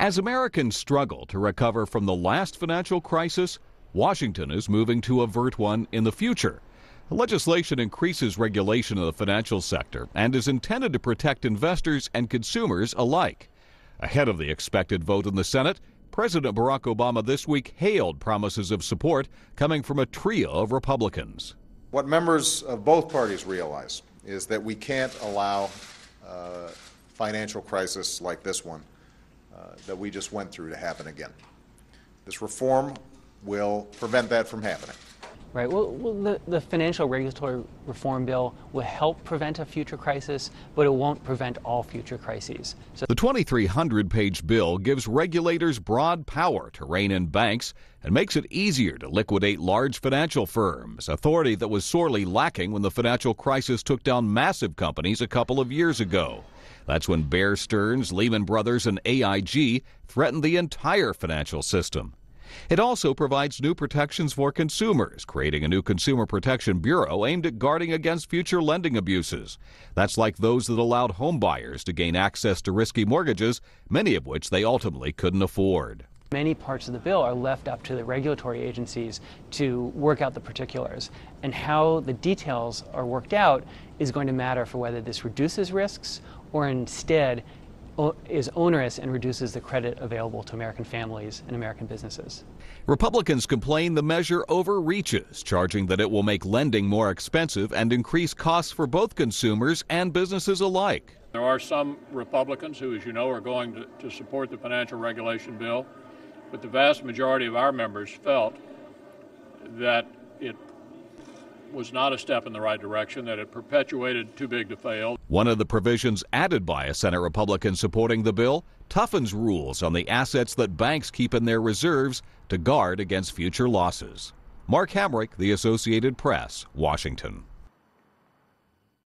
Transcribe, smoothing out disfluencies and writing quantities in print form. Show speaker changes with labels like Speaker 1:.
Speaker 1: As Americans struggle to recover from the last financial crisis, Washington is moving to avert one in the future. The legislation increases regulation of the financial sector and is intended to protect investors and consumers alike. Ahead of the expected vote in the Senate, President Barack Obama this week hailed promises of support coming from a trio of Republicans.
Speaker 2: What members of both parties realize is that we can't allow a financial crisis like this one that we just went through to happen again. This reform will prevent that from happening.
Speaker 3: Right. Well, the financial regulatory reform bill will help prevent a future crisis, but it won't prevent all future crises.
Speaker 1: So the 2,300-page bill gives regulators broad power to rein in banks and makes it easier to liquidate large financial firms, authority that was sorely lacking when the financial crisis took down massive companies a couple of years ago. That's when Bear Stearns, Lehman Brothers, and AIG threatened the entire financial system. It also provides new protections for consumers, creating a new Consumer Protection Bureau aimed at guarding against future lending abuses. That's like those that allowed home buyers to gain access to risky mortgages, many of which they ultimately couldn't afford.
Speaker 3: Many parts of the bill are left up to the regulatory agencies to work out the particulars, and how the details are worked out is going to matter for whether this reduces risks or instead is onerous and reduces the credit available to American families and American businesses.
Speaker 1: Republicans complain the measure overreaches, charging that it will make lending more expensive and increase costs for both consumers and businesses alike.
Speaker 4: There are some Republicans who, as you know, are going to support the financial regulation bill, but the vast majority of our members felt that it was not a step in the right direction, that it perpetuated too big to fail.
Speaker 1: One of the provisions added by a Senate Republican supporting the bill toughens rules on the assets that banks keep in their reserves to guard against future losses. Mark Hamrick, The Associated Press, Washington.